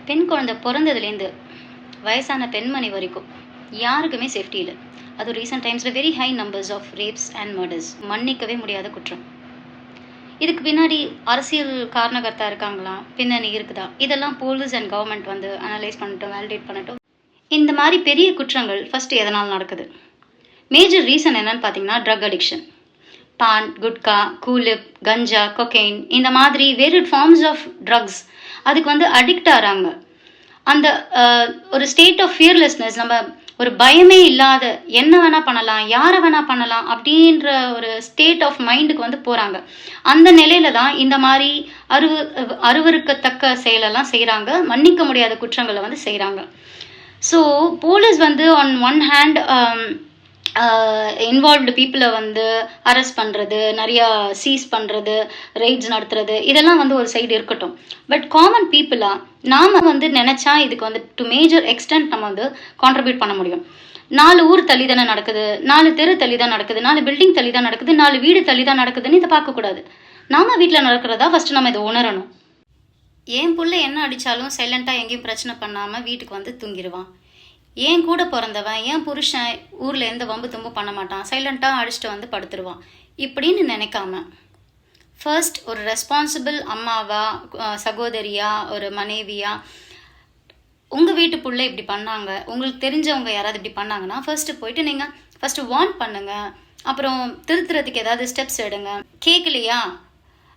பெண் குழந்தை பிறந்ததுலேருந்து வயசான பெண்மணி வரைக்கும் யாருக்குமே சேஃப்டி இல்லை. அது ரீசெண்ட் டைம்ஸில் very high numbers of rapes and murders. மன்னிக்கவே முடியாத குற்றம். இதுக்கு பின்னாடி அரசியல் காரணகர்த்தா இருக்காங்களா, பின்னணி இருக்குதா, இதெல்லாம் போலீஸ் அண்ட் கவர்மெண்ட் வந்து அனலைஸ் பண்ணிட்டோம், வேலிடேட் பண்ணிட்டோம். இந்த மாதிரி பெரிய குற்றங்கள் ஃபஸ்ட்டு எதனால் நடக்குது? மேஜர் ரீசன் என்னன்னு பார்த்தீங்கன்னா ட்ரக் அடிக்ஷன். பான், குட்கா, கூலிப், கஞ்சா, கொக்கைன், இந்த மாதிரி வேரியட் ஃபார்ம்ஸ் ஆஃப் ட்ரக்ஸ் அதுக்கு வந்து அடிக்ட் ஆகிறாங்க. அந்த ஒரு ஸ்டேட் ஆஃப் ஃபியர்லெஸ்னஸ், நம்ம ஒரு பயமே இல்லாத என்ன வேணால் பண்ணலாம், யாரை வேணால் பண்ணலாம் அப்படின்ற ஒரு ஸ்டேட் ஆஃப் மைண்டுக்கு வந்து போகிறாங்க. அந்த நிலையில தான் இந்த மாதிரி அருவருக்கத்தக்க செயலெல்லாம் செய்கிறாங்க, மன்னிக்க முடியாத குற்றங்களை வந்து செய்கிறாங்க. ஸோ போலீஸ் வந்து ஆன் ஒன் ஹேண்ட் இன்வால்வ்டு பீப்புளை வந்து அரெஸ்ட் பண்ணுறது, நிறையா சீஸ் பண்ணுறது, ரெய்ட்ஸ் நடத்துறது, இதெல்லாம் வந்து ஒரு சைடு இருக்கட்டும். பட் காமன் பீப்புளாக நாம் வந்து நினச்சா இதுக்கு வந்து டு மேஜர் எக்ஸ்டென்ட் நம்ம வந்து கான்ட்ரிபியூட் பண்ண முடியும். 4 ஊர் தள்ளி தானே நடக்குது, 4 தெரு தள்ளி தான் நடக்குது, 4 பில்டிங் தள்ளி தான் நடக்குது, 4 வீடு தள்ளி தான் நடக்குதுன்னு இதை பார்க்கக்கூடாது. நாம் வீட்டில் நடக்கிறதா ஃபஸ்ட்டு நம்ம இதை உணரணும். என் புள்ள என்ன அடித்தாலும் சைலண்ட்டாக எங்கேயும் பிரச்சனை பண்ணாமல் வீட்டுக்கு வந்து தூங்கிடுவான். என் கூட பிறந்தவன், என் புருஷன் ஊரில் எந்த வம்பு தும்பு பண்ண மாட்டான், சைலண்ட்டாக அடிச்சுட்டு வந்து படுத்துருவான் இப்படின்னு நினைக்காம ஃபர்ஸ்ட் ஒரு ரெஸ்பான்சிபிள் அம்மாவா, சகோதரியா, ஒரு மனைவியா, உங்கள் வீட்டு புள்ள இப்படி பண்ணாங்க, உங்களுக்கு தெரிஞ்சவங்க யாராவது இப்படி பண்ணாங்கன்னா ஃபர்ஸ்ட்டு போயிட்டு நீங்கள் ஃபர்ஸ்ட்டு வார்ன் பண்ணுங்கள். அப்புறம் திருத்துறதுக்கு ஏதாவது ஸ்டெப்ஸ் எடுங்க. கேட்கலையா,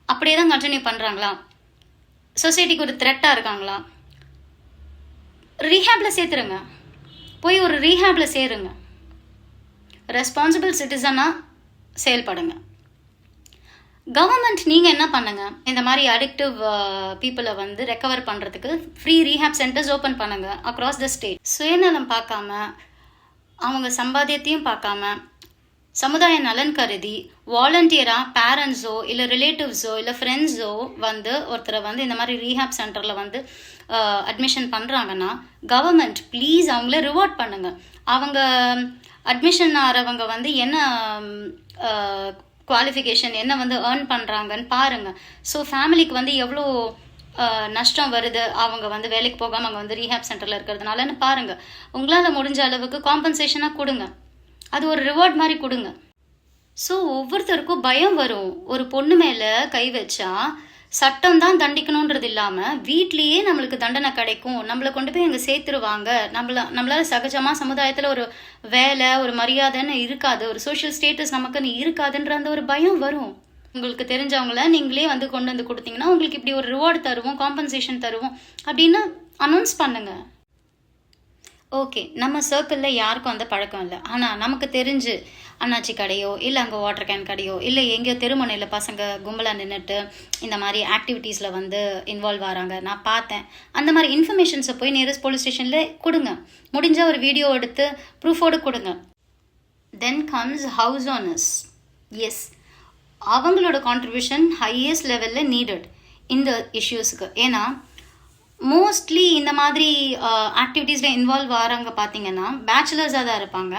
அப்படியே தான் கண்டினியூ பண்ணுறாங்களா, சொசைட்டிக்கு ஒரு த்ரெட்டாக இருக்காங்களா, ரீஹேப்பில் சேர்த்துருங்க. போய் ஒரு ரீஹேப்பில் சேருங்க. ரெஸ்பான்சிபிள் சிட்டிசனாக செயல்படுங்க. கவர்மெண்ட் நீங்கள் என்ன பண்ணுங்க, இந்த மாதிரி அடிக்டிவ் பீப்புளை வந்து ரெக்கவர் பண்ணுறதுக்கு ஃப்ரீ ரீஹேப் சென்டர்ஸ் ஓப்பன் பண்ணுங்க அக்ராஸ் த ஸ்டேட். சுயநலம் பார்க்காம, அவங்க சம்பாத்தியத்தையும் பார்க்காம, சமுதாய நலன் கருதி வாலண்டியராக பேரண்ட்ஸோ இல்லை ரிலேட்டிவ்ஸோ இல்லை ஃப்ரெண்ட்ஸோ வந்து ஒருத்தரை வந்து இந்த மாதிரி ரீஹேப் சென்டரில் வந்து அட்மிஷன் பண்ணுறாங்கன்னா கவர்மெண்ட் ப்ளீஸ் அவங்கள ரிவார்ட் பண்ணுங்கள். அவங்க அட்மிஷன் ஆகிறவங்க வந்து என்ன குவாலிஃபிகேஷன், என்ன வந்து ஏர்ன் பண்ணுறாங்கன்னு பாருங்கள். ஸோ ஃபேமிலிக்கு வந்து எவ்வளோ நஷ்டம் வருது அவங்க வந்து வேலைக்கு போகாமல் அங்கே வந்து ரீஹேப் சென்டரில் இருக்கிறதுனாலன்னு பாருங்கள். உங்களால் முடிஞ்ச அளவுக்கு காம்பன்சேஷனாக கொடுங்க, அது ஒரு ரிவார்ட் மாதிரி கொடுங்க. ஸோ ஒவ்வொருத்தருக்கும் பயம் வரும். ஒரு பொண்ணு மேலே கை வச்சா சட்டம் தான் தண்டிக்கணுன்றது இல்லாமல் வீட்லேயே நம்மளுக்கு தண்டனை கிடைக்கும், நம்மளை கொண்டு போய் அங்கே சேர்த்துருவாங்க, நம்மளால சகஜமாக சமுதாயத்தில் ஒரு வேலை, ஒரு மரியாதைன்னு இருக்காது, ஒரு சோஷியல் ஸ்டேட்டஸ் நமக்குன்னு இருக்காதுன்ற அந்த ஒரு பயம் வரும். உங்களுக்கு தெரிஞ்சவங்கள நீங்களே வந்து கொண்டு வந்து கொடுத்தீங்கன்னா உங்களுக்கு இப்படி ஒரு ரிவார்டு தருவோம், காம்பன்சேஷன் தருவோம் அப்படின்னு அனௌன்ஸ் பண்ணுங்க. ஓகே, நம்ம சர்க்கிளில் யாருக்கும் அந்த பழக்கம் இல்லை, ஆனால் நமக்கு தெரிஞ்சு அண்ணாச்சி கடையோ இல்லை அங்கே வாட்டர் கேன் கடையோ இல்லை எங்கேயோ தெருமுனையில் பசங்க கும்பலாக நின்றுட்டு இந்த மாதிரி ஆக்டிவிட்டீஸில் வந்து இன்வால்வ் ஆகிறாங்க, நான் பார்த்தேன். அந்த மாதிரி இன்ஃபர்மேஷன்ஸை போய் நியரஸ்ட் போலீஸ் ஸ்டேஷனில் கொடுங்க. முடிஞ்சால் ஒரு வீடியோ எடுத்து ப்ரூஃபோடு கொடுங்க. Then comes house owners. Yes, அவங்களோட கான்ட்ரிபியூஷன் ஹையஸ்ட் லெவலில் நீடட் இந்த இஷ்யூஸுக்கு. ஏன்னா மோஸ்ட்லி இந்த மாதிரி ஆக்டிவிட்டீஸில் இன்வால்வ் ஆகிறாங்க பார்த்தீங்கன்னா பேச்சுலர்ஸாக தான் இருப்பாங்க.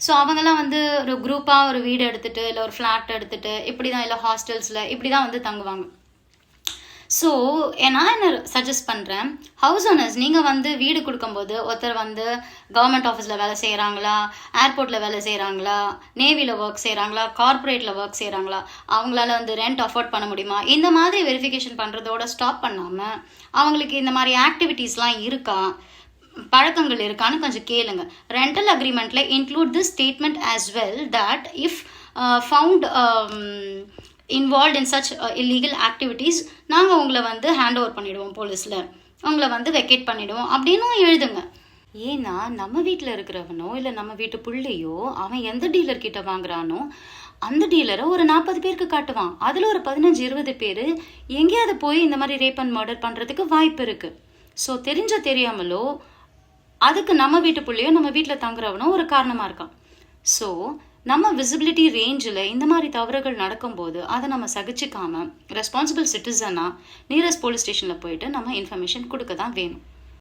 ஸோ அவங்கெல்லாம் வந்து ஒரு குரூப்பாக ஒரு வீடு எடுத்துகிட்டு இல்லை ஒரு ஃப்ளாட் எடுத்துகிட்டு இப்படி தான், இல்லை ஹாஸ்டல்ஸில் இப்படி தான் வந்து தங்குவாங்க. ஸோ நான் என்ன சஜஸ்ட் பண்ணுறேன், ஹவுஸ் ஓனர்ஸ் நீங்கள் வந்து வீடு கொடுக்கும்போது ஒருத்தர் வந்து கவர்மெண்ட் ஆஃபீஸில் வேலை செய்கிறாங்களா, ஏர்போர்ட்டில் வேலை செய்கிறாங்களா, நேவியில் ஒர்க் செய்கிறாங்களா, கார்ப்பரேட்டில் ஒர்க் செய்கிறாங்களா, அவங்களால வந்து ரெண்ட் அஃபோர்ட் பண்ண முடியுமா, இந்த மாதிரி வெரிஃபிகேஷன் பண்ணுறதோட ஸ்டாப் பண்ணாமல் அவங்களுக்கு இந்த மாதிரி ஆக்டிவிட்டீஸ்லாம் இருக்கா, பழக்கங்கள் இருக்கான்னு கொஞ்சம் கேளுங்க. ரெண்டல் அக்ரிமெண்ட்டில் include this statement as well that if found involve in such illegal activities நாங்கள் உங்களை வந்து ஹேண்ட் ஓவர் பண்ணிவிடுவோம், போலீஸில் உங்களை வந்து வெக்கேட் பண்ணிவிடுவோம் அப்படின்னும் எழுதுங்க. ஏன்னா நம்ம வீட்டில் இருக்கிறவனோ இல்லை நம்ம வீட்டு பிள்ளையோ அவன் எந்த டீலர்கிட்ட வாங்குறானோ அந்த டீலரை ஒரு 40 பேருக்கு காட்டுவான். அதில் ஒரு 15-20 பேர் எங்கேயாவது போய் இந்த மாதிரி ரேப் அண்ட் மர்டர் பண்ணுறதுக்கு வாய்ப்பு இருக்குது. ஸோ தெரியாமலோ அதுக்கு நம்ம வீட்டு பிள்ளையோ நம்ம வீட்டில் தங்குறவனோ ஒரு காரணமாக இருக்கான். ஸோ நம்ம விசிபிலிட்டி ரேஞ்சில் இந்த மாதிரி தவறுகள் நடக்கும்போது அதை நம்ம சகிச்சிக்காமல் ரெஸ்பான்சிபிள் சிட்டிசனாக நியரஸ்ட் போலீஸ் ஸ்டேஷனில் போயிட்டு நம்ம இன்ஃபர்மேஷன் கொடுக்க தான் வேணும்.